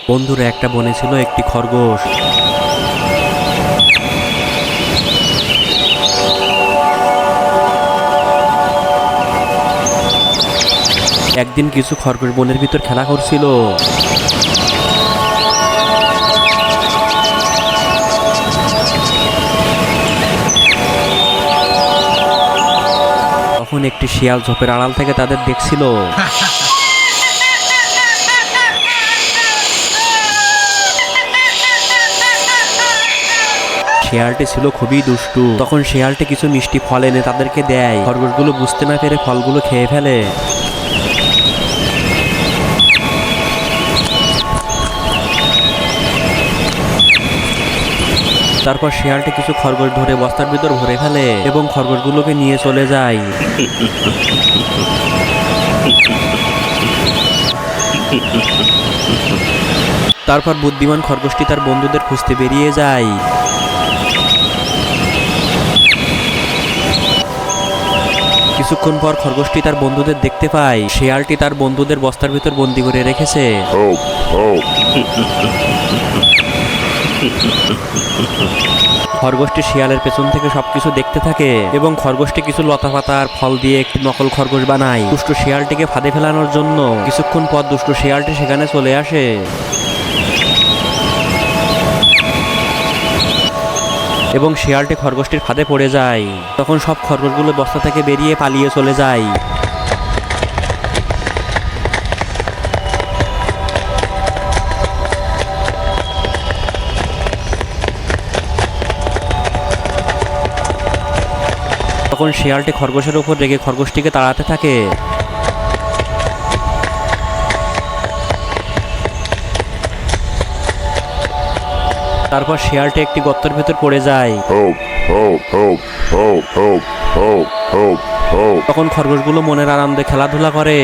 বন্ধুরা, একটা বনে ছিল একটি খরগোশ। একদিন কিছু খরগোশ বনের ভিতর খেলা করছিল। তখন একটি শিয়াল ঝোপের আড়াল থেকে তাদের দেখছিল। শিয়ালটি ছিল খুবই দুষ্টু। তখন শিয়ালটি কিছু মিষ্টি ফল এনে তাদেরকে দেয়। খরগোশগুলো বুঝতে না পেরে ফলগুলো খেয়ে ফেলে। তারপর শিয়ালটি কিছু খরগোশ ধরে বস্তার ভিতর ভরে ফেলে এবং খরগোশগুলোকে নিয়ে চলে যায়। তারপর বুদ্ধিমান খরগোশটি তার বন্ধুদের খুঁজতে বেরিয়ে যায়। কিছুক্ষণ পর খরগোশটি তার বন্ধুদের দেখতে পায়। শিয়ালটি তার বন্ধুদের বস্তার ভিতর বন্দি করে রেখেছে। খরগোশটি শিয়ালের পেছন থেকে সবকিছু দেখতে থাকে এবং খরগোশটি কিছু লতাপাতা আর ফল দিয়ে একটি নকল খরগোশ বানায় দুষ্ট শিয়ালটিকে ফাঁদে ফেলানোর জন্য। কিছুক্ষণ পর দুষ্ট শিয়ালটি সেখানে চলে আসে এবং শিয়ালটি খরগোশটির ফাঁদে পড়ে যায়। তখন সব খরগোশগুলো বস্তা থেকে বেরিয়ে পালিয়ে চলে যায়। তখন শিয়ালটি খরগোশের উপর রেগে খরগোশটিকে তাড়াতে থাকে। তারপর শিয়ালটি একটি গর্তের ভেতর পড়ে যায়। তখন খরগোশগুলো মনের আনন্দে খেলাধুলা করে।